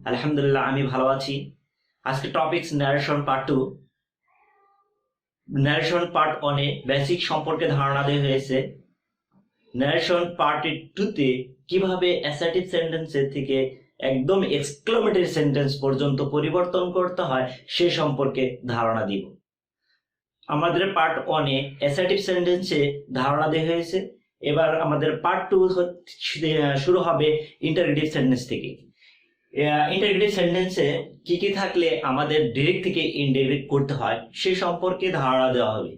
আলহামদুলিল্লাহ, আমি ভালো আছি। আজকে topics narration part 2। Narration part 1 এ বেসিক সম্পর্কে ধারণা দেওয়া হয়েছে। ন্যারেশন পার্ট 2 তে কিভাবে অ্যাসার্টিভ সেন্টেন্সের থেকে একদম এক্সক্লেমেটরি সেন্টেন্স পর্যন্ত পরিবর্তন করতে হয় সে সম্পর্কে ধারণা দিব। আমাদের পার্ট 1 এ অ্যাসার্টিভ সেন্টেন্সে ধারণা দেওয়া হয়েছে। এবার আমাদের পার্ট 2 শুরু হবে ইন্টারগেটিভ সেন্টেন্স থেকে। ইন্টারগেটিভ সেন্টেন্সে কি কি থাকলে আমাদের ডিরেক্ট থেকে ইনডিরেক্ট করতে হয় সে সম্পর্কে ধারণা দেওয়া হবে।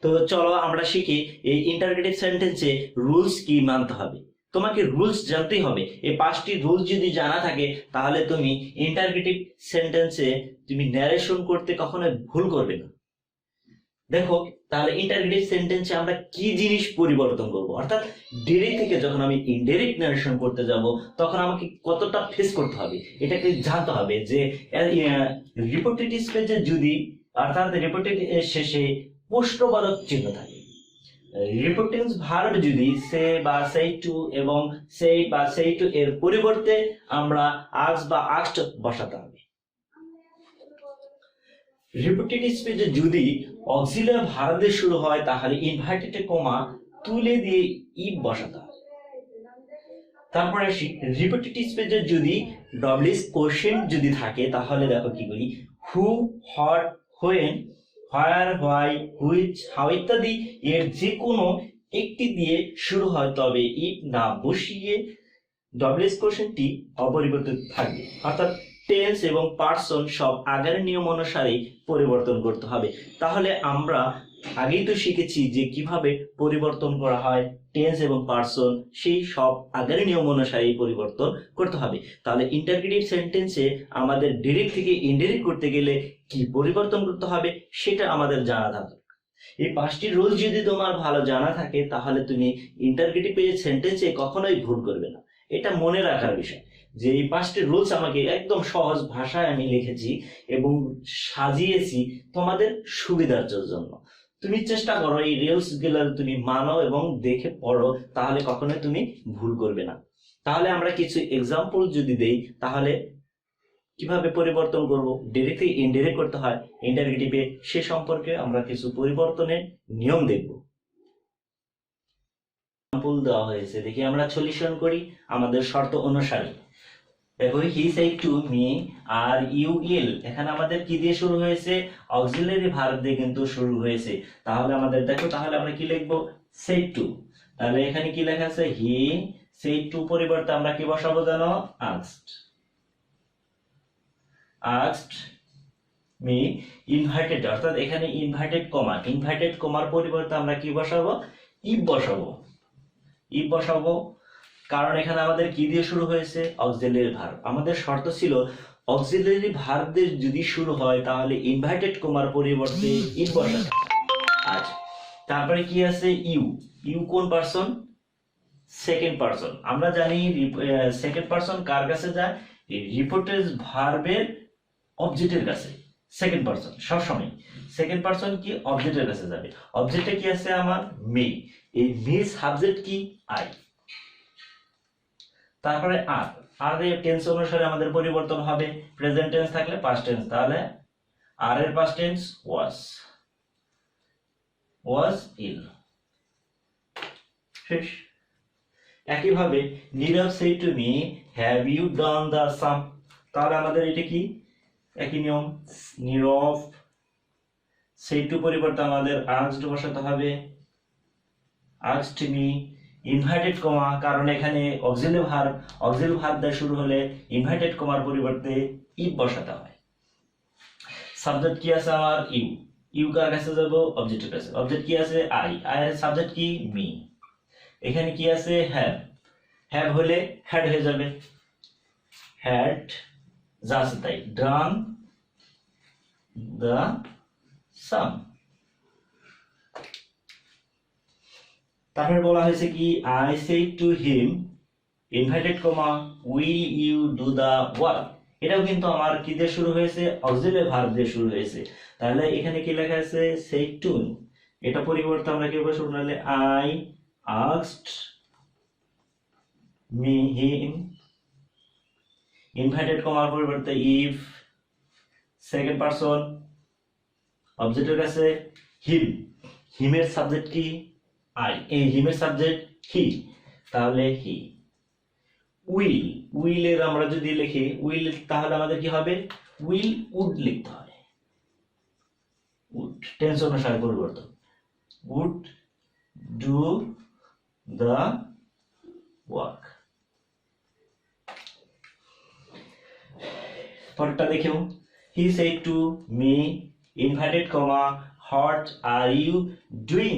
তো চলো আমরা শিখি এই ইন্টারগেটিভ সেন্টেন্সে রুলস কি মানতে হবে। তোমাকে রুলস জানতেই হবে। এই 5টি রুলস যদি জানা থাকে তাহলে তুমি ইন্টারগেটিভ সেন্টেন্সে তুমি ন্যারেশন করতে কখনো ভুল করবে না। দেখো, তাহলে ইন্টারগেটিভ সেন্টেন্সে আমরা কি জিনিস পরিবর্তন করব, অর্থাৎ ডিরেক্ট থেকে যখন আমি ইনডাইরেক্ট নারেশন করতে যাব তখন আমাকে কতটা ফেস করতে হবে এটাকে জানতে হবে। যে রিপোর্টেড স্পেসে যদি অর্থাৎ রিপোর্টেড শেষে প্রশ্নবোধক চিহ্ন থাকে, রিপোর্টেন্স ভার্ব যদি সে বা সেই টু এবং সেই বা সেই টু এর পরিবর্তে আমরা আজ বা আস্ট বসাতে হবে। রিপোর্টেড স্পেসে যদি অক্সিলারি ভার্ব দিয়ে শুরু হয় তাহলে ইনভার্টেড কমা তুলে দিয়ে ইফ বসাতে হবে। তারপরে আসি রিপোর্টেড স্পেসে যদি ডব্লিউএস কোশ্চেন যদি থাকে তাহলে দেখো কি বলি, who, what, when, where, why, which, how ইত্যাদি এর যে কোনো একটি দিয়ে শুরু হয় তবে ইফ না বসিয়ে ডব্লিউএস কোশ্চেনটি অপরিবর্তিত থাকবে। অর্থাৎ টেন্স এবং পার্সন সব আগের নিয়ম অনুসারে পরিবর্তন করতে হবে। তাহলে আমরা আগেই তো শিখেছি যে কিভাবে পরিবর্তন করা হয় টেন্স এবং পার্সন, সেই সব আগের নিয়ম অনুসারে পরিবর্তন করতে হবে। তাহলে ইন্টারগেটিভ সেন্টেন্সে আমাদের ডিরেক্ট থেকে ইনডিরেক্ট করতে গেলে কি পরিবর্তন করতে হবে সেটা আমাদের জানা থাকবে। এই 5টি রুল যদি তোমার ভালো জানা থাকে তাহলে তুমি ইন্টারগেটিভ সেন্টেন্সে কখনোই ভুল করবে না। এটা মনে রাখার বিষয় যে এই 5টি রুলস আমাকে একদম সহজ ভাষায় আমি লিখেছি এবং সাজিয়েছি তোমাদের সুবিধার জন্য। তুমি চেষ্টা করো এই রুলস গুলো তুমি মানো এবং দেখে পড়ো, তাহলে কখনোই তুমি ভুল করবে না। তাহলে আমরা কিছু এক্সাম্পল যদি দেই তাহলে কিভাবে পরিবর্তন করব, ডিরেক্ট থেকে ইনডিরেক্ট করতে হয় ইন্টারগেটিভে সে সম্পর্কে আমরা কিছু পরিবর্তনের নিয়ম দেখব। এক্সাম্পল দেওয়া হয়েছে, দেখি আমরা সলিউশন করি আমাদের শর্ত অনুসারে। দেখো, he said to me are you will, এখানে আমাদের কি দিয়ে শুরু হয়েছে, অক্সিলারি ভার্ব দিয়ে কিন্তু শুরু হয়েছে। তাহলে আমাদের দেখো, তাহলে আমরা কি লিখবো, সেড টু। তাহলে এখানে কি লেখা আছে, হি সেড টু পরিবর্তে আমরা কি বসাবো জানো, আস্কড। আস্কড মি ইনভাইটেড, অর্থাৎ এখানে ইনভাইটেড কমা, ইনভাইটেড কমার পরিবর্তে আমরা কি বসাবো, ইফ বসাবো। ইফ বসাবো কারণ এখানে আমাদের কি দিয়ে শুরু হয়েছে, অক্সিলারি ভার্ব। আমাদের শর্ত ছিল অক্সিলারি ভার্ব দিয়ে যদি শুরু হয় তাহলে ইনভাইটেড কমার পরিবর্তে ইফ বসাতে। আচ্ছা, তারপরে কি আছে, ইউ। ইউ কোন পারসন, সেকেন্ড পারসন। আমরা জানি সেকেন্ড পারসন কার কাছে যায়, রিপোর্টেড ভার্বের অবজেক্টের কাছে। সেকেন্ড পারসন সবসময় সেকেন্ড পারসন কি অবজেক্টের কাছে যাবে। অবজেক্টে কি আছে আমার, মি। এই মি সাবজেক্ট কি, আই। তারপরে আর, আর এর টেন্স অনুসারে আমাদের পরিবর্তন হবে। প্রেজেন্ট টেন্স থাকলে পাস্ট টেন্স, তাহলে আর এর পাস্ট টেন্স ওয়াজ, ওয়াজ ইল। শেষ। একইভাবে Nirob said to me have you done the sum, তাহলে আমাদের এটা কি একই নিয়ম, নীরব সেই টু পরিবর্তে আমাদের আস্কড বসাতে হবে, আস্কড মি ইনভাইটেড কমা, কারণ এখানে অক্সিলারি ভার্ব দিয়ে শুরু হলে ইনভাইটেড কমার পরিবর্তে ইফ বসাতে হয়। সাবজেক্ট কি আছে আমার, ইউ। ইউ কার কাছে যাব, অবজেক্টের কাছে। অবজেক্ট কি আছে, আই। আই এর সাবজেক্ট কি, মি। এখানে কি আছে, হ্যাভ। হ্যাভ হলে হ্যাড হয়ে যাবে, হ্যাড যা আছে তাই, ডান দ্য সাম। তারপরে বলা হয়েছে কি, I said to him inverted comma will you do the work. এটাও কিন্তু আমার কি দিয়ে শুরু হয়েছে, অক্সিলারি ভার্ব দিয়ে শুরু হয়েছে। তাহলে এখানে কি লেখা আছে, সেড টু। এটা পরিবর্তে আমরা কি বলবো, তাহলে I asked me him inverted কমার পরিবর্তে ইফ সেকেন্ড পারসন অবজেক্টের কাছে হিম, হিমের সাবজেক্ট কি আই, এই হিমের সাবজেক্ট হি, তাহলে হি। উইল, উইলের আমরা যদি লিখি উইল তাহলে আমাদের কি হবে উইল উড লিখতে হয়, উড টেন্স অনুসারে পরিবর্তন, উড ডু দ্য ওয়ার্ক। পরেরটা দেখেও he said to me inverted comma what are you doing,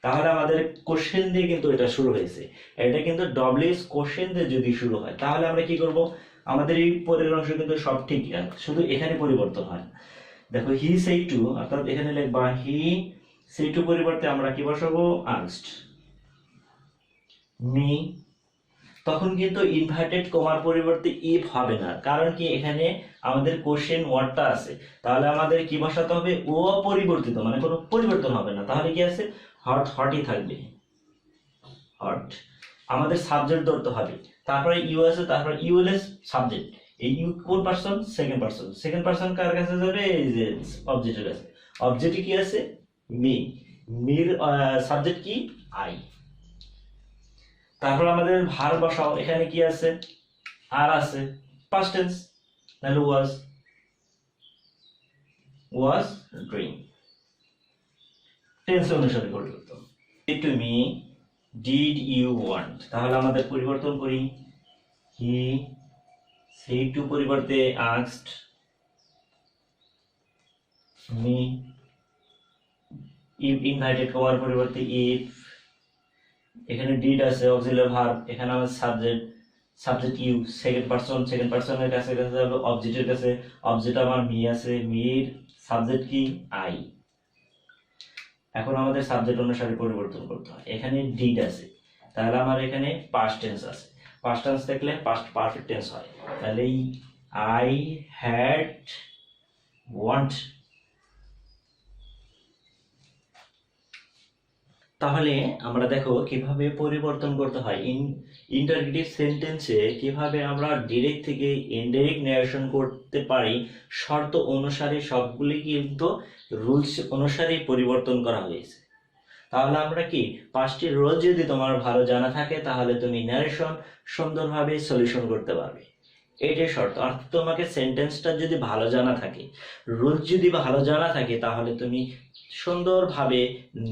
তাহলে আমাদের কোশ্চেন দিয়ে কিন্তু এটা শুরু হয়েছে, এটা কিন্তু ডব্লিউএস কোশ্চেন দিয়ে যদি শুরু হয় তাহলে আমরা কি করব, আমাদের এই পরের অংশ কিন্তু সব ঠিক, শুধু এখানে পরিবর্তন হয়। দেখো হি সেড টু, অর্থাৎ এখানে লিখবা হি সেড টু পরিবর্তে আমরা কি বসাবো আস্কড মি, তখন কিন্তু ইনভার্টেড কমার পরিবর্তে ইফ হবে না, কারণ কি এখানে আমাদের কোশ্চেন ওয়ার্ডটা আছে, তাহলে আমাদের কি বসাতে হবে অপরিবর্তিত, মানে কোনো পরিবর্তন হবে না, তাহলে কি আছে হট, হটই থাকবে হট। আমাদের সাবজেক্ট ধরতে হবে, তারপরে ইউ আছে, তারপরে ইউএলএস সাবজেক্ট, এই ইউ কোন person second person, second person কার কাছে যাবে এই যে অবজেক্টের কাছে, অবজেক্টে কি আছে মি, মির সাবজেক্ট কি আই। তারপর আমাদের ভার বসাও, এখানে কি আছে আর আছে পাস্ট টেন্স, তাহলে ওয়াজ ডুইং, টেন্স অনুসারে পরিবর্তন। To me did you want, তাহলে আমাদের পরিবর্তন করি হি সেই টু পরিবর্তে আস্কড মি, ইফ ইনভাইটেড কমার পরিবর্তে ইফ, এখানে ডিড আছে অক্সিলারি ভার্ব, এখানে আমাদের সাবজেক্ট ইউ, সেকেন্ড পারসনের কাছে যাবে অবজেক্টের কাছে, অবজেক্ট আমার মি আছে, মির সাবজেক্ট কি আই। এখন আমাদের সাবজেক্ট অনুসারে পরিবর্তন করতে হয়, এখানে ডিড আছে তাহলে আমার এখানে পাস্ট টেন্স আছে, পাস্ট টেন্স দেখলে পাস্ট পারফেক্ট টেন্স হয়, তাহলে আই হ্যাড ওয়ান্ট। তাহলে আমরা দেখো কিভাবে পরিবর্তন করতে হয়, ইন্টারগেটিভ সেন্টেন্সে কিভাবে আমরা ডিরেক্ট থেকে ইনডাইরেক্ট ন্যারেশন করতে পারি, শর্ত অনুসারে সবগুলি কিন্তু রুলস অনুসারে পরিবর্তন করা হয়েছে। তাহলে আমরা কি পাঁচটি রুল যদি তোমার ভালো জানা থাকে তাহলে তুমি ন্যারেশন সুন্দরভাবে সলিউশন করতে পারবে, এটাই শর্ত। অর্থাৎ তোমাকে সেন্টেন্সটা যদি ভালো জানা থাকে, রুলস যদি ভালো জানা থাকে তাহলে তুমি সুন্দরভাবে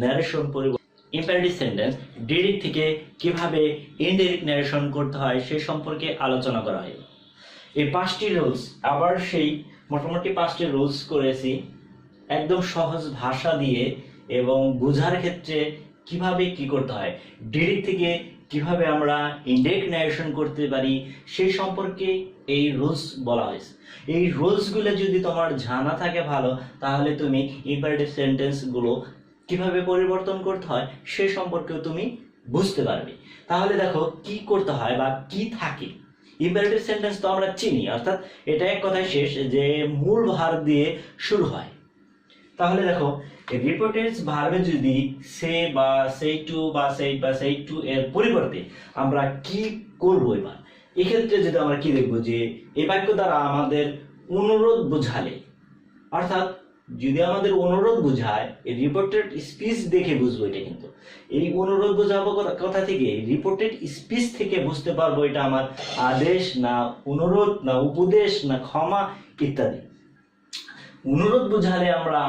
ন্যারেশন পরিবর্তন। ইম্পারেটিভ সেন্টেন্স ডিরেক্ট থেকে কিভাবে ইনডাইরেক্ট ন্যারেশন করতে হয় সে সম্পর্কে আলোচনা করা হয়। এই পাঁচটি রুলস আবার সেই মোটামুটি পাঁচটি রুলস করেছি একদম সহজ ভাষা দিয়ে, এবং বোঝার ক্ষেত্রে কিভাবে কি করতে হয়, ডিরেক্ট থেকে কিভাবে আমরা ইনডাইরেক্ট ন্যারেশন করতে পারি সেই সম্পর্কে এই রুলস বলা হয়েছে। এই রুলসগুলো যদি তোমার জানা থাকে ভালো, তাহলে তুমি ইম্পারেটিভ সেন্টেন্সগুলো কিভাবে পরিবর্তন করতে হয় সে সম্পর্কেও তুমি বুঝতে পারবে। তাহলে দেখো কি করতে হয় বা কি থাকে। ইম্পারেটিভ সেন্টেন্স তো আমরা চিনি, অর্থাৎ এটা এক কথায় শেষ যে মূল ভার্ব দিয়ে শুরু হয়। তাহলে দেখো রিপোর্টেড ভার্বে যদি সে বা সেই টু বা সেইড বা সেইড টু এর পরিবর্তে আমরা কি করব, এবার এক্ষেত্রে যদি আমরা কি দেখবো যে এই বাক্য দ্বারা আমাদের অনুরোধ বোঝালে, অর্থাৎ যদি আমাদের অনুরোধ বোঝায় রিপোর্টেড স্পিচ দেখে বুঝবো, এটা কিন্তু এই অনুরোধ বোঝাবো কথা থেকে রিপোর্টেড স্পিচ থেকে বুঝতে পারবো এটা আমার আদেশ না অনুরোধ না উপদেশ না ক্ষমা ইত্যাদি। অনুরোধ বোঝালে আমরা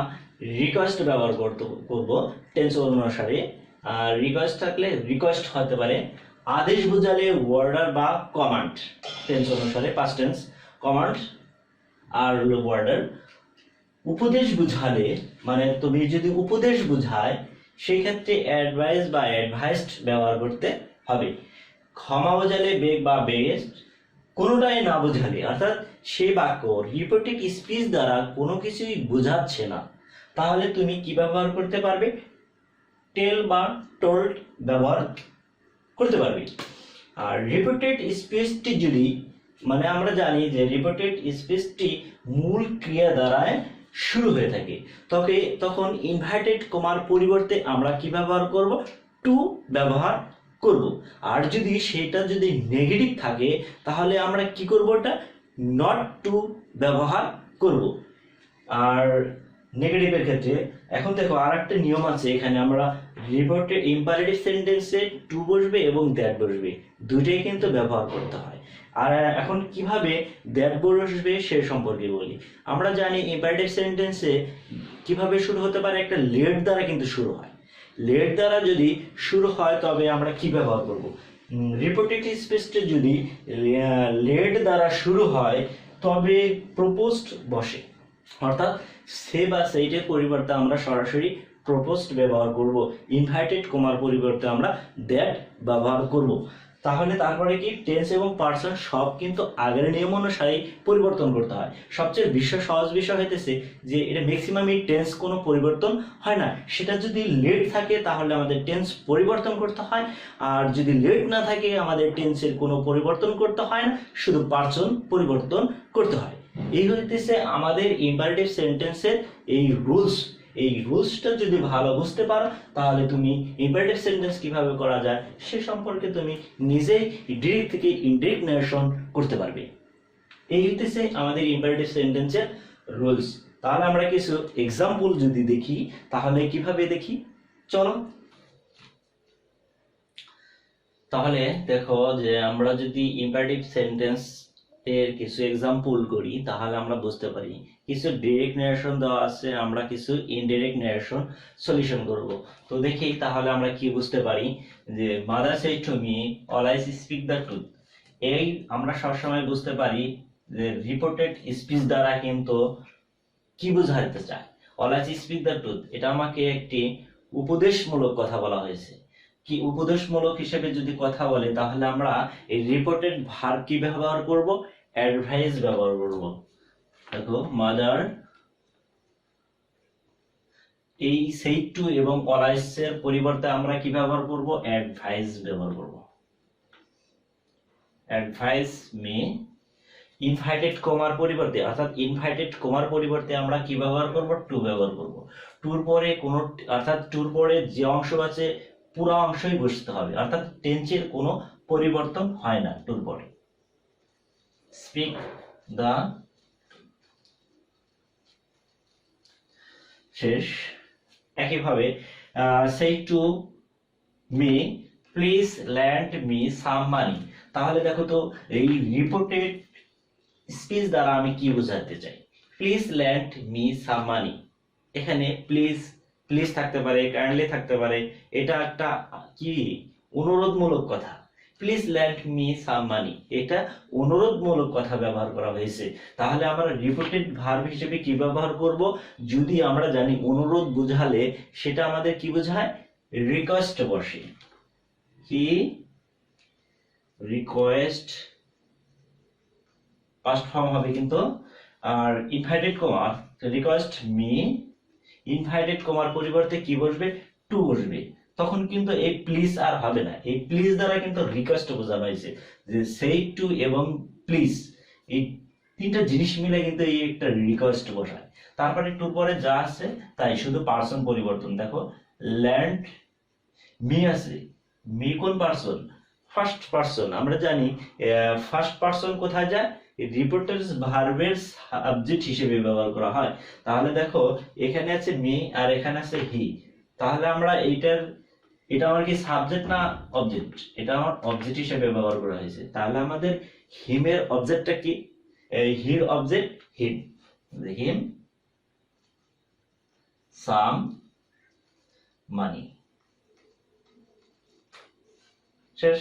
রিকোয়েস্ট ব্যবহার করব টেন্স অনুসারে, আর রিকোয়েস্ট থাকলে রিকোয়েস্ট হতে পারে। আদেশ বোঝালে ওয়ার্ডার বা কমান্ড টেন্স অনুসারে পাস্ট টেন্স কমান্ড আর হলো ওয়ার্ডার। উপদেশ বুঝালে মানে তুমি যদি উপদেশ বুঝায় সেই ক্ষেত্রে অ্যাডভাইস বা অ্যাডভাইসড ব্যবহার করতে হবে। ক্ষমা বোঝালে বেগ বা বেগেস্ট। কোনোটাই না বোঝালে অর্থাৎ সেই বাক্য রিপোর্টেড স্পিচ দ্বারা কোনো কিছুই বোঝাচ্ছে না, তাহলে তুমি কি ব্যবহার করতে পারবে, টেল বা টোল্ড ব্যবহার করতে পারবে। আর রিপোর্টেড স্পিচটি যদি মানে আমরা জানি যে রিপোর্টেড স্পিচটি মূল ক্রিয়া দ্বারায় শুরু হয়ে থাকে, তখন ইনভার্টেড কমার পরিবর্তে আমরা কি ব্যবহার করব, টু ব্যবহার করব। আর যদি সেটা যদি নেগেটিভ থাকে তাহলে আমরা কি করব, ওটা নট টু ব্যবহার করব। আর নেগেটিভের ক্ষেত্রে এখন দেখো আর একটা নিয়ম আছে, এখানে আমরা রিপোর্টের ইম্পারেটিভ সেন্টেন্সে টু বসবে এবং দ্যাট বসবে, দুটোই কিন্তু ব্যবহার করতে হয়। আর এখন কিভাবে দ্যাট বসবে সে সম্পর্কে বলি। আমরা জানি ইম্পারেটিভ সেন্টেন্সে কিভাবে শুরু হতে পারে, একটা লেট দ্বারা কিন্তু শুরু হয়। লেট দ্বারা যদি শুরু হয় তবে আমরা কি ব্যবহার করব, রিপোর্টেড স্পেসটা যদি লেট দ্বারা শুরু হয় তবে প্রপোজড বসে, অর্থাৎ সে বা সেইটের পরিবর্তে আমরা সরাসরি প্রপোজড ব্যবহার করব, ইনভাইটেড কমার পরিবর্তে আমরা দ্যাট ব্যবহার করব। তাহলে তারপরে কি টেন্স এবং পার্সন সব কিন্তু আগের নিয়ম অনুসারে পরিবর্তন করতে হয়। সবচেয়ে সহজ বিষয় হইতেছে যে এটা ম্যাক্সিমামই টেন্স কোনো পরিবর্তন হয় না, সেটা যদি লেট থাকে তাহলে আমাদের টেন্স পরিবর্তন করতে হয়, আর যদি লেট না থাকে আমাদের টেন্সের কোনো পরিবর্তন করতে হয় না, শুধু পার্সন পরিবর্তন করতে হয়। এই হইতেছে আমাদের ইম্পারেটিভ সেন্টেন্সের এই রুলস। এই রুলসটা যদি ভালো বুঝতে পারো তাহলে তুমি ইম্পারেটিভ সেন্টেন্স কিভাবে করা যায় সে সম্পর্কে তুমি নিজেই ডিরেক্ট থেকে ইনডিরেক্ট নারেশন করতে পারবে। এই হইতেছে আমাদের ইম্পারেটিভ সেন্টেন্সের রুলস। তাহলে আমরা কিছু এক্সাম্পল যদি দেখি তাহলে কিভাবে দেখি, চলো। তাহলে দেখো যে আমরা যদি ইম্পারেটিভ সেন্টেন্স এর কিছু এক্সাম্পল করি তাহলে আমরা বুঝতে পারি কিছু ডাইরেক্ট নারেশন দেওয়া আছে, আমরা কিছু ইনডাইরেক্ট নারেশন সলিউশন করব। তো দেখি তাহলে আমরা কি বুঝতে পারি যে mother said to me always speak the truth. এই আমরা সবসময় বুঝতে পারি যে রিপোর্টেড স্পিচ দ্বারা কিন্তু কি বোঝাতে চায়, অলওয়েজ স্পিক দ্য ট্রুথ এটা আমাকে একটি উপদেশমূলক কথা বলা হয়েছে। কি উপদেশমূলক হিসেবে যদি কথা বলে তাহলে আমরা এই রিপোর্টেড ভার্ব কি ব্যবহার করব, অ্যাডভাইস ব্যবহার করব। দেখো মাদার, এই সেড টু এবং অলওয়েজ এর পরিবর্তে আমরা কি ব্যবহার করব, অ্যাডভাইস ব্যবহার করব। অ্যাডভাইস মি, ইনভাইটেড কমার পরিবর্তে অর্থাৎ ইনভাইটেড কমার পরিবর্তে আমরা কি ব্যবহার করব, টু ব্যবহার করব। টুর পরে কোনো অর্থাৎ টুর পরে যে অংশ আছে পুরো অংশই বসতে হবে, অর্থাৎ টেন্সের কোনো পরিবর্তন হয় না টুর পরে। স্পিক দা, শেষ। একইভাবে said to me please lend me some money. তাহলে দেখো তো এই রিপোর্টেড স্পিচ দ্বারা আমি কি বোঝাতে চাই, প্লিজ ল্যান্ড মি সাম মানি। এখানে প্লিজ প্লিজ থাকতে পারে, কাইন্ডলি থাকতে পারে, এটা একটা কি অনুরোধমূলক কথা। প্লিজ ল্যান্ড মি সাম মানি এটা অনুরোধমূলক কথা ব্যবহার করা হয়েছে। তাহলে আমরা রিপোর্টেড ভার্ব হিসেবে কি ব্যবহার করব, যদি আমরা জানি অনুরোধ বোঝালে সেটা আমাদের কি বোঝায়, রিকোয়েস্ট বসে। কি রিকোয়েস্ট পাস্ট ফর্ম হবে কিন্তু। Are inverted comma, request me, invited কমার পরিবর্তে কি বসবে, টু বসবে। তখন কিন্তু এই প্লিজ আর হবে না, এই প্লিজ দ্বারা কিন্তু রিকোয়েস্ট বোঝানো হয়েছে, যে সেই টু এবং প্লিজ এই তিনটা জিনিস মিলে কিন্তু এই একটা রিকোয়েস্ট বসায়। তারপরে টুর পরে যা আছে তাই, শুধু পার্সন পরিবর্তন। দেখো ল্যান্ড মি আছে, মি কোন পার্সন, ফার্স্ট পার্সন। আমরা জানি ফার্স্ট পার্সন কোথায় যায়, রিপোর্টেড ভার্বের সাবজেক্ট হিসেবে ব্যবহার করা হয়। তাহলে দেখো এখানে আছে মি আর এখানে আছে হি, তাহলে আমরা এটা আমার কি সাবজেক্ট না অবজেক্ট, এটা আমার অবজেক্ট হিসেবে ব্যবহার করা হয়েছে। তাহলে আমাদের হিমের অবজেক্টটা কি, হির অবজেক্ট হিম, হিম সাম মানি। শেষ।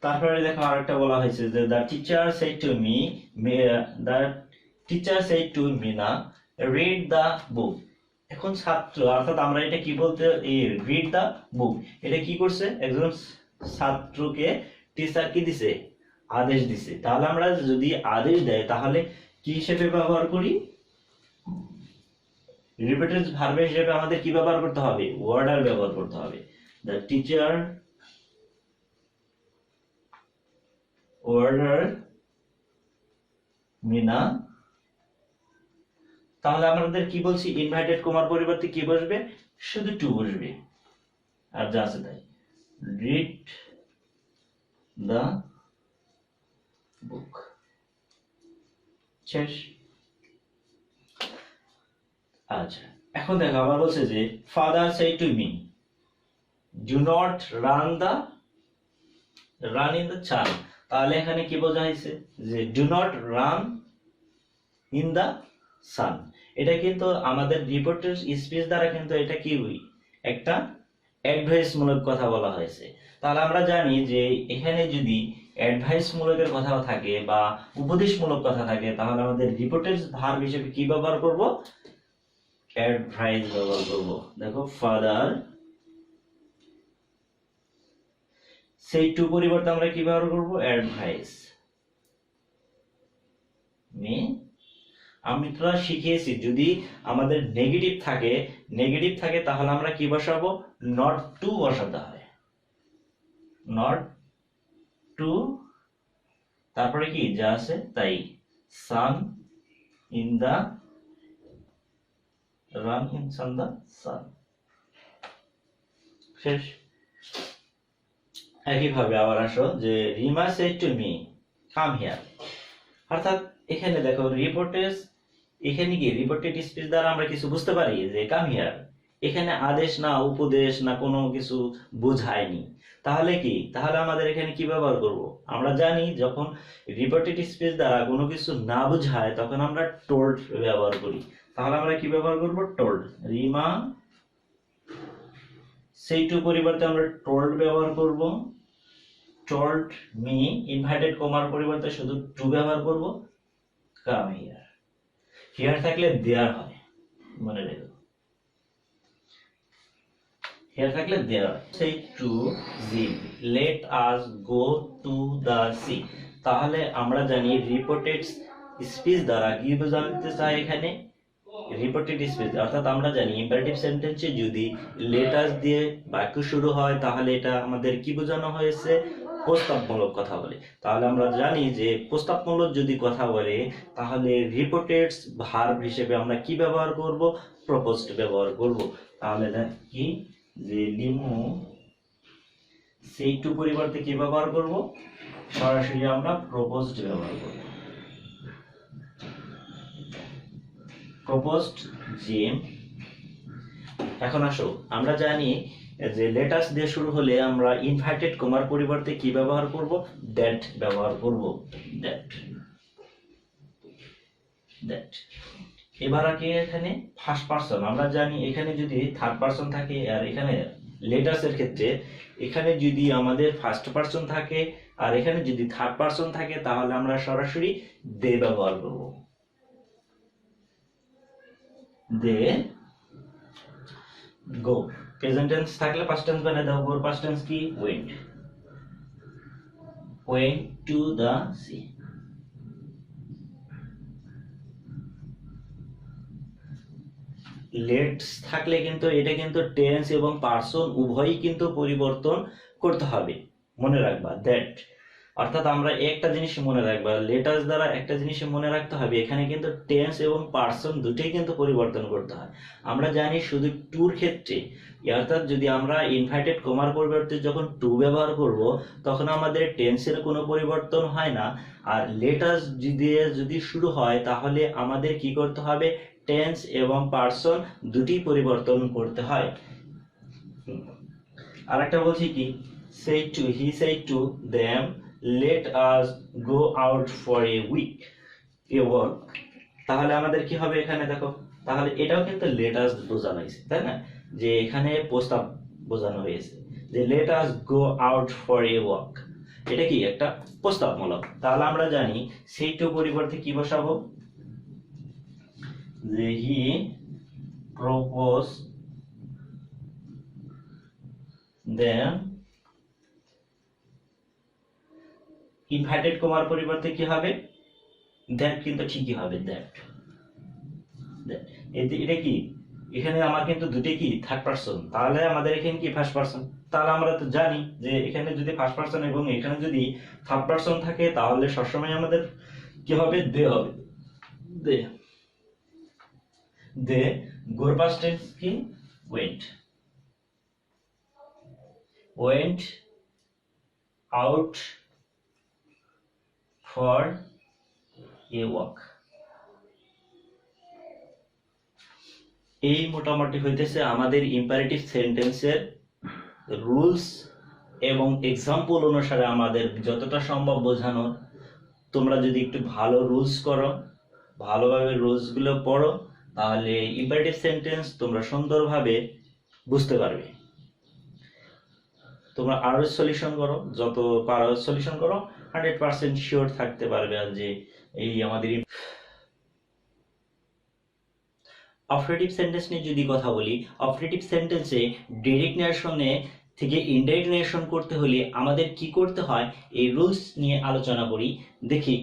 তারপরে দেখো আরেকটা বলা হয়েছে যে the teacher said to me, the teacher said to Meena read the book. এখন ছাত্র অর্থাৎ আমরা এটা কি বলতে, এই রিড দ্য বুক এটা কি করছে, একজন ছাত্রকে টিচার কি দিছে, আদেশ দিছে। তাহলে আমরা যদি আদেশ দেয় তাহলে কি হিসেবে ব্যবহার করি, রিপিটেড ভার্ব হিসেবে আমাদের কি ব্যবহার করতে হবে, অর্ডার ব্যবহার করতে হবে। The teacher order Mina. তাহলে আমাদের কি বলছি, ইনভাইটেড কমার পরিবর্তে কি বসবে, শুধু টু বসবে, আর যা আছে তাই। রিড দ্য বুক। শেষ। আচ্ছা, এখন দেখো আবার বলছে যে father said to me do not run in the চান। তাহলে এখানে কি বোঝা হয়েছে যে do not run in the sun. এটা কিন্তু আমাদের রিপোর্টের স্পিচ দ্বারা কিন্তু এটা কি একটা অ্যাডভাইস মূলক কথা বলা হয়েছে। তাহলে আমরা জানি যে এখানে যদি অ্যাডভাইস মূলকের কথা থাকে বা উপদেশমূলক কথা থাকে তাহলে আমাদের রিপোর্টের ভার্ব হিসেবে কি ব্যবহার করব? অ্যাডভাইস ব্যবহার করব। দেখো ফাদার সেই টু পরিবর্তে আমরা কি ব্যবহার করব? Advice me. আমরা শিখিয়েছি যদি আমাদের নেগেটিভ থাকে তাহলে আমরা কি বসাবো? নট টু বসাতে হয়। নট টু, তারপরে কি যা আছে তাই, sun in the, run in sun the sun. শেষ। একইভাবে আবার আসো যে Rima said to me come here. অর্থাৎ এখানে দেখো এখানে কি রিপোর্টেড স্পিচ দ্বারা আমরা কিছু বুঝতে পারি যে কাম হিয়ার এখানে আদেশ না উপদেশ না কোনো কিছু বোঝায়নি। তাহলে কি, তাহলে আমাদের এখানে কি ব্যবহার করব? আমরা জানি যখন রিপোর্টেড স্পিচ দ্বারা কোনো কিছু না বোঝায় তখন আমরা টোল্ড ব্যবহার করি। তাহলে আমরা কি ব্যবহার করব? টোল্ড। রিমা সেই টু পরিবর্তে আমরা টোল্ড ব্যবহার করব। টোল্ড মি ইনভার্টেড কমার পরিবর্তে শুধু টু ব্যবহার করব। কাম হিয়ার, হিয়ার থাকলে দেয়ার হয়, মনে রেখো। হিয়ার থাকলে দেয়ার। সেই to Jim let us go to the sea. তাহলে আমরা জানি রিপোর্টেড স্পিচ দ্বারা কি বোঝাতে চাই এখানে? রিপোর্টেড স্পিচ অর্থাৎ আমরা জানি ইম্পারেটিভ সেন্টেন্সে যদি লেট আস দিয়ে বাক্য শুরু হয় তাহলে এটা আমাদের কি বোঝানো হয়েছে? প্রস্তাবমূলক কথা বলে। তাহলে আমরা জানি যে প্রস্তাবমূলক যদি কথা বলে তাহলে রিপোর্টেড ভার্ব হিসেবে আমরা কি ব্যবহার করব? প্রপোজড ব্যবহার করব। তাহলে কি যে লিমু সেই টু পরিবর্তে কি ব্যবহার করব? সরাসরি আমরা প্রপোজড ব্যবহার করব। Proposed gym. এখন আসো আমরা জানি যে লেটাস দিয়ে শুরু হলে আমরা ইনভার্টেড কমার পরিবর্তে কি ব্যবহার করব? দ্যাট ব্যবহার করব। দ্যাট। এবার আগে এখানে ফার্স্ট পারসন। আমরা জানি এখানে যদি থার্ড পারসন থাকে আর এখানে লেটাসের ক্ষেত্রে এখানে যদি আমাদের ফার্স্ট পারসন থাকে আর এখানে যদি থার্ড পারসন থাকে তাহলে আমরা সরাসরি দে ব্যবহার করব। They go. প্রেজেন্ট টেন্স থাকলে পাস্ট টেন্স বানিয়ে দাও। গোর পাস্ট টেন্স কি? Went. Went to the sea. Let's থাকলে কিন্তু এটা কিন্তু টেন্স এবং পার্সন উভয়ই কিন্তু পরিবর্তন করতে হবে, মনে রাখবা। দ্যাট অর্থাৎ আমরা একটা জিনিস মনে রাখবা, লেটাস দ্বারা একটা জিনিস মনে রাখতে হবে এখানে কিন্তু টেন্স এবং পার্সন দুটোই কিন্তু পরিবর্তন করতে হয়। আমরা জানি শুধু টুর ক্ষেত্রে অর্থাৎ যদি আমরা ইনভার্টেড কমার পরিবর্তে যখন টু ব্যবহার করব তখন আমাদের টেন্সের কোনো পরিবর্তন হয় না। আর লেটাস যদি শুরু হয় তাহলে আমাদের কি করতে হবে? টেন্স এবং পার্সন দুটি পরিবর্তন করতে হয়। আরেকটা বলছি কি, said to, he said to them, let us go out for a week, a walk। তাহলে আমাদের কি হবে এখানে দেখো, তাহলে এটাও কিন্তু let us বোঝানো হয়েছে, তাই না? যে এখানে প্রস্তাব বোঝানো হয়েছে যে let us go out for a walk, এটা কি একটা প্রস্তাবমূলক। তাহলে আমরা জানি সেই টু পরিবর্তে কি বসাবো? যে he proposed them, ইনভার্টেড কমার পরিবর্তে কি হবে? দ্যাট কিন্তু ঠিকই হবে, দ্যাট। এটা কি এখানে আমার কিন্তু দুটোই কি থার্ড পারসন, তাহলে আমাদের এখানে কি ফার্স্ট পারসন। তাহলে আমরা তো জানি যে এখানে যদি ফার্স্ট পারসন এবং এখানে যদি থার্ড পারসন থাকে তাহলে সবসময় আমাদের কি হবে? দে হবে। দে দে গোর পাস্ট টেন্স কি? Went. Went out for a walk. এই মোটামুটি হইতেছে আমাদের ইম্পারেটিভ সেন্টেন্সের রুলস এবং এক্সাম্পল অনুসারে আমাদের যতটা সম্ভব বোঝানো। তোমরা যদি একটু ভালো রুলস করো, ভালোভাবে রুলসগুলো পড়ো, তাহলে ইম্পারেটিভ সেন্টেন্স তোমরা সুন্দরভাবে বুঝতে পারবে। তোমরা আরো সলিউশন করো, যত পারো সলিউশন করো, 100% শিওর থাকতে পারবে আর যে এই আমাদের অপারেটিভ সেন্টেন্স নিয়ে যদি কথা বলি, অপারেটিভ সেন্টেন্সে ডিরেক্ট নেশনে থেকে ইনডাইরেক্ট নেশন করতে হলে আমাদের কি করতে হয় এই রুলস নিয়ে আলোচনা করি। দেখি,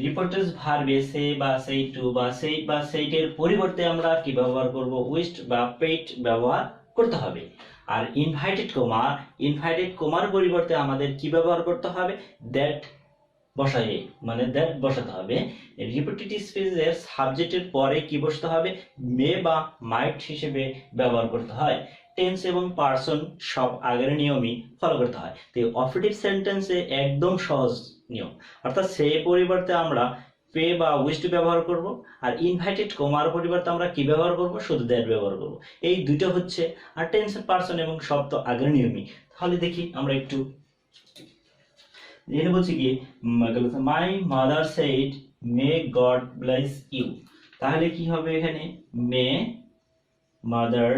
রিপোর্টার্স ভার্বে সে বা সেই টু বা সেই বা সেইটের পরিবর্তে আমরা কি ব্যবহার করব, উইশড বা পেইড ব্যবহার করতে হবে। আর ইনভাইটেড কোমার পরিবর্তে আমাদের কি ব্যবহার করতে হবে, দ্যাট বসাই, মানে দ্যাট বসাতে হবে। রিপিটেটিভ স্পিচের সাবজেক্টের পরে কি বসতে হবে, মে বা মাইট হিসেবে ব্যবহার করতে হয়। টেন্স এবং পারসন সব আগের নিয়মই ফলো করতে হয়। তো অপারেটিভ সেন্টেন্সে একদম সহজ নিয়ম, অর্থাৎ সে পরিবর্তে আমরা পে বা উইশড ব্যবহার করব, আর ইনভাইটেড কোমার পরিবর্তে আমরা কি ব্যবহার করব, শুধু দ্যাট ব্যবহার করব। এই দুটো হচ্ছে, আর টেন্স পারসন এবং সব তো আগের নিয়মই। তাহলে দেখি আমরা একটু এখানে বলছি কি, my mother said may God bless you. তাহলে কি হবে এখানে, মে মাদার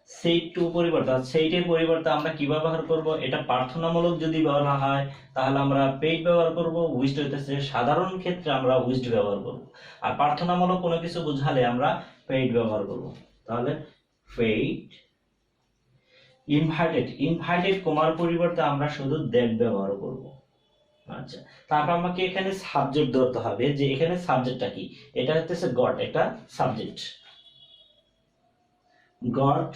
সেইট টু পরিবর্তে, সেইটের পরিবর্তে আমরা কি ব্যবহার করব, এটা প্রার্থনামূলক যদি বলা হয় তাহলে আমরা পেইড ব্যবহার করব। উইশড হইতেছে সাধারণ ক্ষেত্রে আমরা উইশড ব্যবহার করব, আর প্রার্থনামূলক কোনো কিছু বোঝালে আমরা পেইড ব্যবহার করব। তাহলে পেইড। ইনভাইটেড কোমার পরিবর্তে আমরা শুধু দ্যাট ব্যবহার করব। আচ্ছা, তারপর আমাকে এখানে সাবজেক্ট ধরতে হবে, যে এখানে সাবজেক্টটা কি, এটা হচ্ছে গড, এটা সাবজেক্ট। গড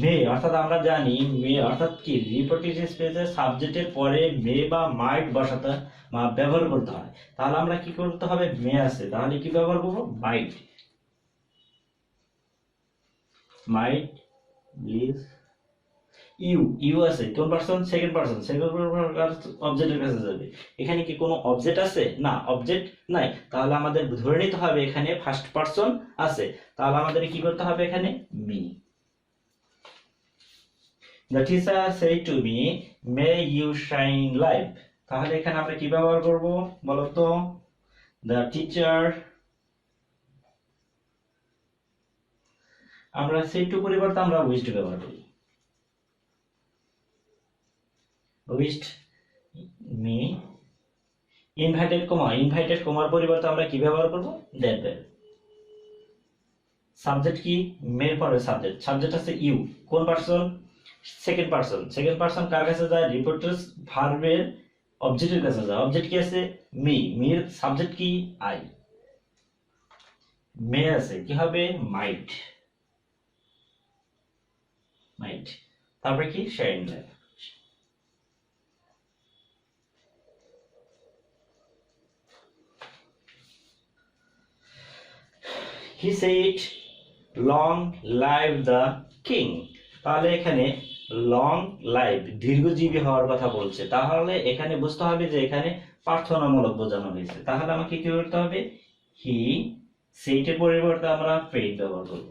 মে, অর্থাৎ আমরা জানি মে অর্থাৎ কি, রিপোর্টিভ স্পেসের সাবজেক্টের পরে মে বা মাইট বসাতে বা ব্যবহার করতে হয়। তাহলে আমরা কি করতে হবে, মে আছে, তাহলে কি ব্যবহার করব, মাইট। মাইট প্লিজ ইউ আছে, কোন পারসন, সেকেন্ড পারসন, অবজেক্টের কাছে যাবে। এখানে কি কোনো অবজেক্ট আছে, না অবজেক্ট নাই, তাহলে আমাদের ধরে নিতে হবে এখানে ফার্স্ট পারসন আছে। তাহলে আমাদের কি করতে হবে এখানে, me. The teacher said to me, may you shine light. তাহলে এখানে আমরা কি ব্যবহার করব বলো তো, the teacher, আমরা said to পরিবর্তে আমরা wished ব্যবহার করি, wished me। ইনভাইটেড কোমার পরিবর্তে আমরা কি ব্যবহার করব, that ব্যবহার। সাবজেক্ট কি, মের পরে সাবজেক্ট আছে ইউ, কোন পারসন, সেকেন্ড পারসন কার কাছে যায়, রিপোর্টার্স ভার্বের অবজেক্টের কাছে যায়। অবজেক্ট কি আছে, মি, মির সাবজেক্ট কি, আই। মে আছে, কি হবে, মাইট। তারপরে কি, shine light. He said long live the king. তাহলে এখানে লং লাইভ, দীর্ঘজীবী হওয়ার কথা বলছে, তাহলে এখানে বুঝতে হবে যে এখানে প্রার্থনামূলক বোঝানো হয়েছে। তাহলে আমাকে কি করতে হবে, হি সেইটের পরিবর্তে আমরা পেইড ব্যবহার করব।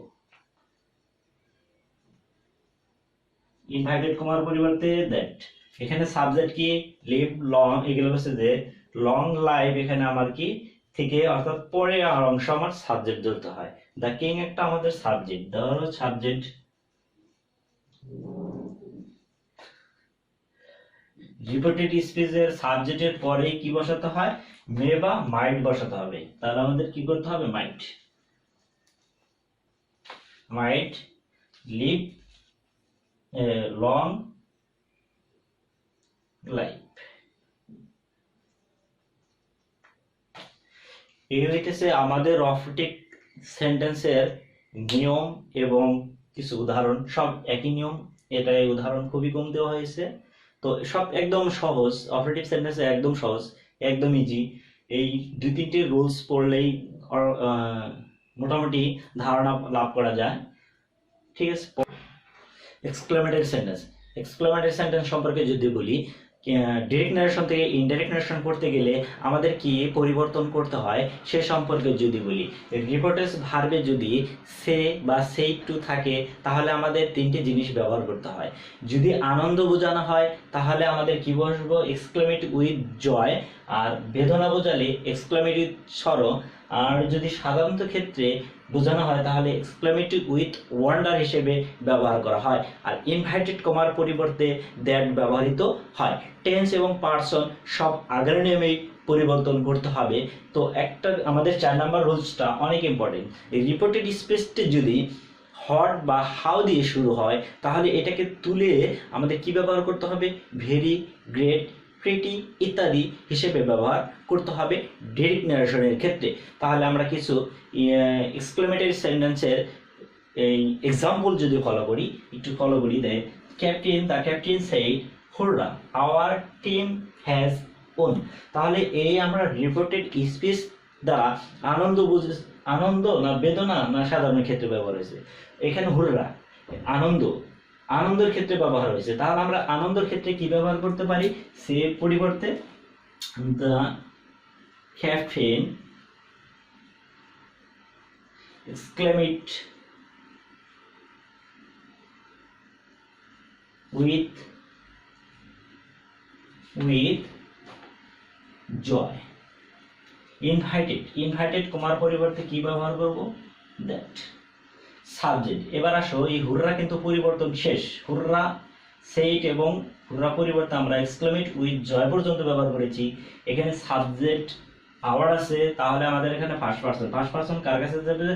ইনভাইটেড কোমার পরিবর্তে দ্যাট। এখানে সাবজেক্ট কি, লিভ লং, এগুলো হচ্ছে যে লং লাইভ, এখানে আমার কি থেকে অর্থাৎ পরে আর অংশ আমার সাবজেক্ট ধরতে হয়। দ্য কিং একটা আমাদের সাবজেক্ট, ধরো সাবজেক্ট। রিপোর্টেড স্পিচের সাবজেক্টের পরে কি বসাতে হয়, মে বা মাইট বসাতে হবে। তাহলে আমাদের কি করতে হবে, মাইট লিভ লং লাইফ। এই হইতেছে আমাদের অপারেটিভ সেন্টেন্সের নিয়ম এবং কিছু উদাহরণ, সব একই নিয়ম। এটা উদাহরণ খুবই কম দেওয়া হয়েছে, তো সব একদম সহজ। অপারেটিভ সেন্টেন্সে একদম সহজ, একদম ইজি। এই দুই তিনটি রুলস পড়লেই মোটামুটি ধারণা লাভ করা যায়। ঠিক আছে, এক্সক্লেমেটরি সেন্টেন্স সম্পর্কে যদি বলি, ডিরেক্ট নারেশন থেকে ইনডাইরেক্ট নারেশন করতে গেলে আমাদের কি পরিবর্তন করতে হয় সে সম্পর্কে যদি বলি, রিপোর্টেস ভার্বে যদি সে বা সেই টু থাকে তাহলে আমাদের তিনটি জিনিস ব্যবহার করতে হয়। যদি আনন্দ বোঝানো হয় তাহলে আমাদের কি বসবো, এক্সক্লেমেট উইথ জয়, আর বেদনা বোঝালে এক্সক্লেমেট উইথ সরো, আর যদি সাধারণত ক্ষেত্রে বোঝানো হয় তাহলে এক্সক্লেমেটিভ উইথ ওয়ান্ডার হিসেবে ব্যবহার করা হয়। আর ইনভার্টেড কমার পরিবর্তে দ্যাট ব্যবহৃত হয়। টেন্স এবং পার্সন সব আগের নিয়মেই পরিবর্তন করতে হবে। তো একটা আমাদের 4 নাম্বার রুলসটা অনেক ইম্পর্টেন্ট। রিপোর্টেড স্পেসটি যদি হট বা হাউ দিয়ে শুরু হয় তাহলে এটাকে তুলে আমাদের কি ব্যবহার করতে হবে, ভেরি, গ্রেট, প্রিটি ইত্যাদি হিসেবে ব্যবহার করতে হবে ডিরেক্ট ন্যারেশনের ক্ষেত্রে। তাহলে আমরা কিছু এক্সক্লেমেটরি সেন্টেন্সের এই এক্সাম্পল যদি ফলো করি, একটু ফলো করি। The captain said হুররা our team has won. তাহলে এই আমরা রিপোর্টেড স্পিচ দ্বারা আনন্দ না বেদনা না সাধারণ ক্ষেত্রে ব্যবহার হয়েছে, এখানে হুররা আনন্দের ক্ষেত্রে ব্যবহার হয়েছে। তাহলে আমরা আনন্দের ক্ষেত্রে কি ব্যবহার করতে পারি, সে পরিবর্তে the captain exclaimed with joy. Inverted কমার পরিবর্তে কি ব্যবহার করব, দ্যাট। সাবজেক্ট, এবার আসো এই হুররা কিন্তু পরিবর্তন শেষ, হুররা সেইট এবং হুররা পরিবর্তে আমরা এক্সক্লেমেট উইথ জয় পর্যন্ত ব্যবহার করেছি। এখানে সাবজেক্ট আওয়ার আছে, তাহলে আমাদের এখানে ফার্স্ট পারসন কার কাছে যাবে,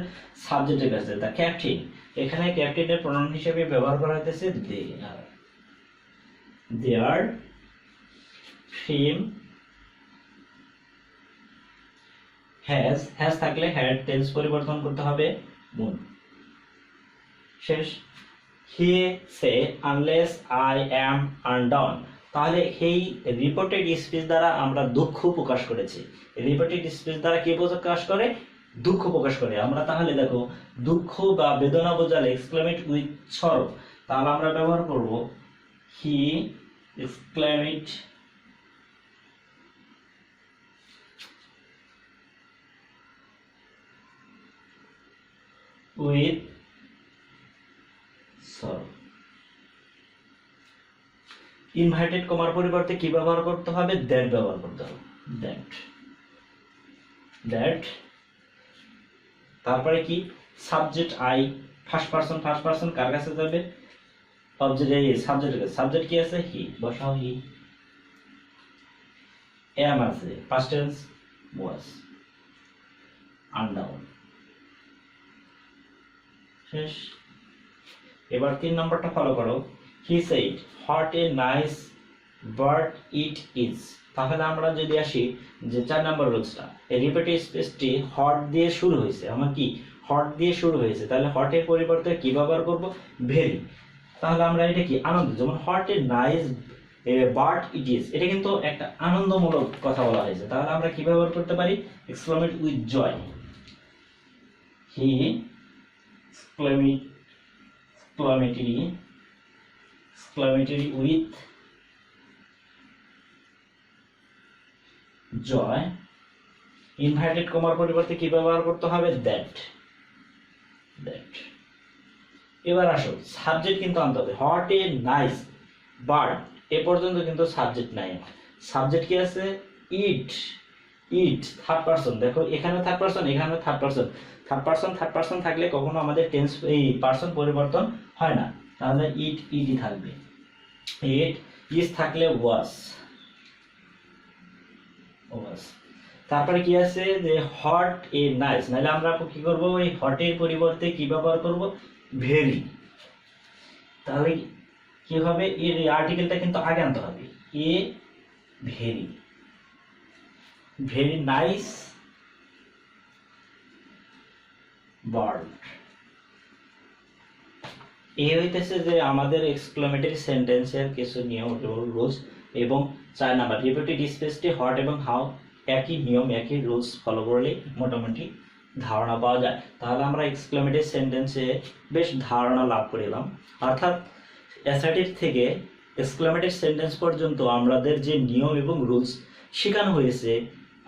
সাবজেক্টের কাছে। দ্য ক্যাপ্টেন, এখানে ক্যাপ্টেনের প্রনাউন হিসেবে ব্যবহার করা হইতেছে দেয়ার ফেম হ্যাজ থাকলে হ্যাড টেন্স পরিবর্তন করতে হবে মুন। শেষ। হি সে আনলেস আই অ্যাম আনডাউন। তাহলে এই রিপোর্টেড স্পিচ দ্বারা আমরা দুঃখ প্রকাশ করেছি। রিপোর্টেড স্পিচ দ্বারা কি প্রকাশ করে, দুঃখ প্রকাশ করে। আমরা তাহলে দেখো দুঃখ বা বেদনা বোঝালে এক্সক্লেমেট উইথ সরো, তাহলে আমরা ব্যবহার করব হি এক্সক্লেমেট উইথ সরো। ইনভার্টেড কমার পরিবর্তে কি ব্যবহার করতে হবে, দ্যাট ব্যবহার করতে হবে, দ্যাট। তারপরে কি, সাবজেক্ট আই, ফার্স্ট পারসন কার কাছে যাবে, সাবজেক্ট কি আছে, হি, বসাও হি। এম আছে, পাস্ট টেন্স ওয়াজ, আনডাউন। শেষ। এবার 3 নম্বরটা ফলো করো। He said what a nice bird it is. তাহলে আমরা যদি আসি যে 4 নম্বর রুলসটা, এই রিপিটেড স্পেসটি হট দিয়ে শুরু হয়েছে, আমার কি হট দিয়ে শুরু হয়েছে, তাহলে হটের পরিবর্তে কি ব্যবহার করব, ভেরি। তাহলে আমরা এটা কি আনন্দ, যেমন what a nice bird it is, এটা কিন্তু একটা আনন্দমূলক কথা বলা হয়েছে। তাহলে আমরা কি ব্যবহার করতে পারি, exclaimed with joy. He exclamatory with joy। Inverted কমার পরিবর্তে কি ব্যবহার করতে হবে, দ্যাট। এবার আসো সাবজেক্ট কিন্তু আনতে হবে। হোয়াট এ নাইস বার্ড, এ পর্যন্ত কিন্তু সাবজেক্ট নাই। সাবজেক্ট কি আছে, ইট। থার্ড পারসন, দেখো এখানে থার্ড পারসন, এখানে থার্ড পারসন থাকলে কখনো আমাদের টেন্স এই পারসন পরিবর্তন হয় না, তাহলে ইট থাকবে। ইট ইজ থাকলে ওয়াজ। তারপরে কি আছে যে হট এ নাইস, নাহলে আমরা কি করব, ওই হটের পরিবর্তে কি ব্যবহার করব, ভেরি। তাহলে কি হবে, এর আর্টিকেলটা কিন্তু আগে আনতে হবে, এ ভেরি নাইস বার্ড। এই হইতেছে যে আমাদের এক্সক্লেমেটরি সেন্টেন্সের কিছু নিয়ম রুলস। এবং 4 নাম্বার রিপিটেড স্পেসটি হট এবং হাউ, একই নিয়ম একই রুলস ফলো করলে মোটামুটি ধারণা পাওয়া যায়। তাহলে আমরা এক্সক্লেমেটরি সেন্টেন্সে বেশ ধারণা লাভ করিলাম। অর্থাৎ অ্যাসার্টিভ থেকে এক্সক্লেমেটিভ সেন্টেন্স পর্যন্ত আমাদের যে নিয়ম এবং রুলস শেখানো হয়েছে,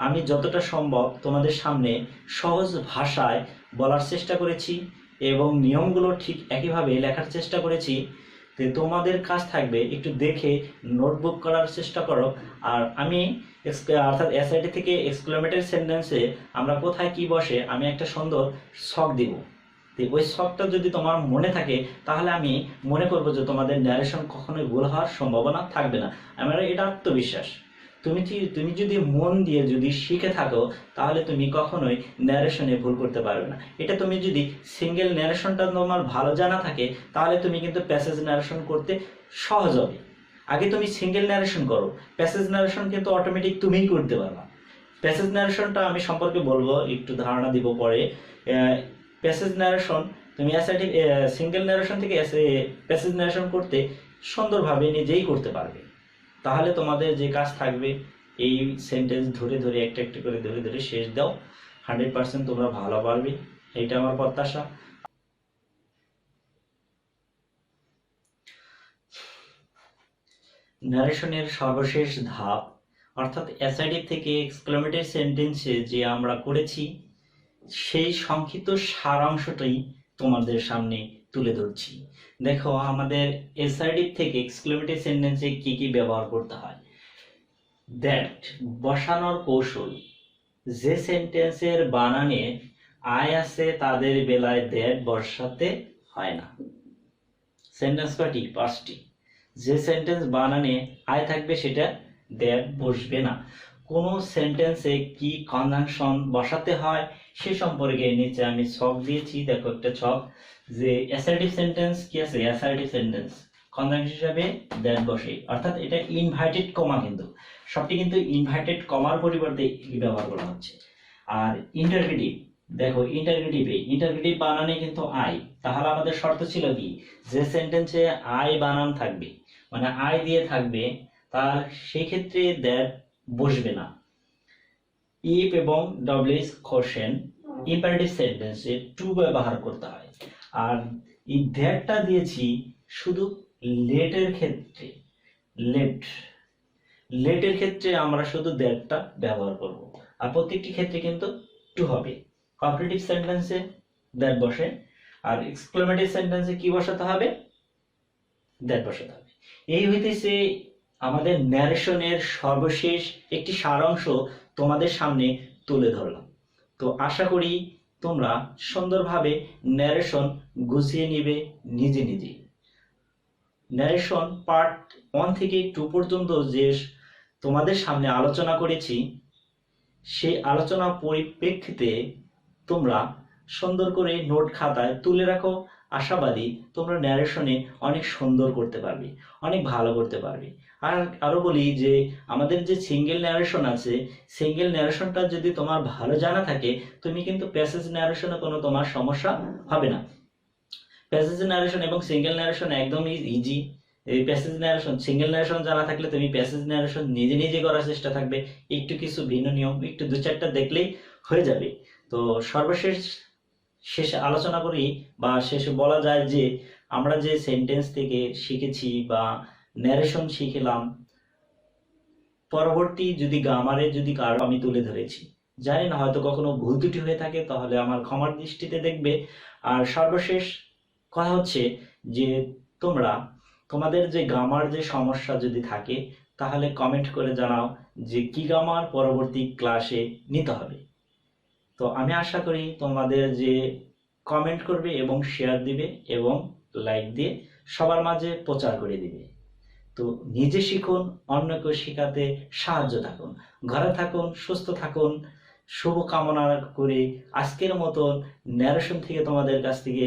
আমি যতটা সম্ভব তোমাদের সামনে সহজ ভাষায় বলার চেষ্টা করেছি এবং নিয়মগুলো ঠিক একইভাবে লেখার চেষ্টা করেছি। তো তোমাদের কাজ থাকবে একটু দেখে নোটবুক করার চেষ্টা করো। আর আমি অর্থাৎ এসআইটি থেকে এক্সক্লেমেটিভ সেন্টেন্সে আমরা কোথায় কি বসে আমি একটা সুন্দর ছক দিব। তো ওই ছকটা যদি তোমার মনে থাকে তাহলে আমি মনে করবো যে তোমাদের ন্যারেশন কখনোই ভুল হওয়ার সম্ভাবনা থাকবে না। আমার এটা আত্মবিশ্বাস। তুমি যদি মন দিয়ে যদি শিখে থাকো তাহলে তুমি কখনোই ন্যারেশনে ভুল করতে পারবে না। এটা তুমি যদি সিঙ্গেল ন্যারেশনটা তোমার ভালো জানা থাকে তাহলে তুমি কিন্তু প্যাসেজ ন্যারেশন করতে সহজ হবে। আগে তুমি সিঙ্গেল ন্যারেশন করো, প্যাসেজ ন্যারেশন কিন্তু অটোমেটিক তুমিই করতে পারবা। প্যাসেজ ন্যারেশনটা আমি সম্পর্কে বলবো, একটু ধারণা দিব পরে। প্যাসেজ ন্যারেশন তুমি অ্যাসার্টিভ সিঙ্গেল ন্যারেশন থেকে প্যাসেজ ন্যারেশন করতে সুন্দরভাবে নিজেই করতে পারবে। তাহলে তোমাদের যে কাজ থাকবে এই সেন্টেন্স ধরে ধরে একটা একটা করে ধরে ধরে শেষ দাও, 100% তোমরা ভালো পারবে, এটা আমার প্রত্যাশা। ন্যারেশনের সর্বশেষ ধাপ অর্থাৎ অ্যাসার্টিভ থেকে এক্সক্লেমেটিভ সেন্টেন্সে যে আমরা করেছি সেই সংক্ষিপ্ত সারাংশটাই তোমাদের সামনে তুলে ধরছি। দেখো, আমাদের অ্যাসার্টিভ থেকে এক্সক্লেমেটিভ সেন্টেন্সে কি কি ব্যবহার করতে হয়। দ্যাট বসানোর কৌশল, যে সেন্টেন্সের বানানে আই আছে তাদের বেলায় দ্যাট বসাতে হয় না। সেন্টেন্স কয়টি? 5টি। যে সেন্টেন্স বানানে আই থাকবে সেটা দ্যাট বসবে না। কোন সেন্টেন্সে কি কনজাংশন বসাতে হয় সে সম্পর্কে নিচে আমি ছক দিয়েছি, দেখো একটা ছক। যে অ্যাসার্টিভ সেন্টেন্স কি আছে, অ্যাসার্টিভ সেন্টেন্স কনজাংশন হিসাবে দ্যাট বসে, অর্থাৎ এটা ইনভার্টেড কমা, কিন্তু সবটি কিন্তু ইনভার্টেড কমার পরিবর্তে ব্যবহার করা হচ্ছে। আর ইন্টারগেটিভ, দেখো ইন্টারগেটিভ বানানে কিন্তু আই, তাহলে আমাদের শর্ত ছিল কি, যে সেন্টেন্সে আই বানান থাকবে মানে আই দিয়ে থাকবে তার সেই ক্ষেত্রে দ্যাট বসবে না। ইফ এবং ডব্লিউএস কোশ্চেন ইম্পারেটিভ সেন্টেন্সে টু ব্যবহার করতে হয়। আর এই দ্যাটটা দিয়েছি শুধু লেটের ক্ষেত্রে, লেটের ক্ষেত্রে আমরা শুধু দ্যাটটা ব্যবহার করব। আর প্রত্যেকটি ক্ষেত্রে কিন্তু টু হবে। কম্পারেটিভ সেন্টেন্সে দ্যাট বসে, আর এক্সক্লেমেটিভ সেন্টেন্সে কি বসাতে হবে? দ্যাট বসাতে হবে। এই হইতেছে আমাদের ন্যারেশনের সর্বশেষ একটি সারাংশ তোমাদের সামনে তুলে ধরলাম। তো আশা করি তোমরা সুন্দরভাবে ন্যারেশন গুছিয়ে নিবে নিজে নিজে। ন্যারেশন পার্ট 1 থেকে 2 পর্যন্ত যে তোমাদের সামনে আলোচনা করেছি সেই আলোচনা পরিপ্রেক্ষিতে তোমরা সুন্দর করে নোট খাতায় তুলে রাখো। আশাবাদী তোমরা ন্যারেশনে অনেক সুন্দর করতে পারবে, অনেক ভালো করতে পারবে। আর আরো বলি যে আমাদের যে সিঙ্গেল ন্যারেশন আছে, সিঙ্গেল ন্যারেশনটা যদি তোমার ভালো জানা থাকে তুমি কিন্তু প্যাসেজ ন্যারেশনে কোনো তোমার সমস্যা হবে না। প্যাসেজ ন্যারেশন এবং সিঙ্গেল ন্যারেশন একদমই ইজি। এই প্যাসেজ ন্যারেশন, সিঙ্গেল ন্যারেশন জানা থাকলে তুমি প্যাসেজ ন্যারেশন নিজে নিজে করার চেষ্টা থাকবে, একটু কিছু ভিন্ন নিয়ম একটু 2-4টা দেখলেই হয়ে যাবে। তো সর্বশেষ শেষে আলোচনা করি বা শেষে বলা যায় যে আমরা যে সেন্টেন্স থেকে শিখেছি বা ন্যারেশন শিখলাম, পরবর্তী যদি গ্রামারে যদি কারো আমি তুলে ধরেছি, জানি না হয়তো কখনো ভুল ত্রুটি হয়ে থাকে তাহলে আমার ক্ষমার দৃষ্টিতে দেখবে। আর সর্বশেষ কথা হচ্ছে যে তোমরা তোমাদের যে গ্রামার যে সমস্যা যদি থাকে তাহলে কমেন্ট করে জানাও যে কি গ্রামার পরবর্তী ক্লাসে নিতে হবে। তো আমি আশা করি তোমাদের যে কমেন্ট করবে এবং শেয়ার দিবে এবং লাইক দিয়ে সবার মাঝে প্রচার করে দিবে। তো নিজে শিখুন, অন্যকে শেখাতে সাহায্য থাকুন, ঘরে থাকুন, সুস্থ থাকুন, শুভ কামনা করে আজকের মতন ন্যারেশন থেকে তোমাদের কাছ থেকে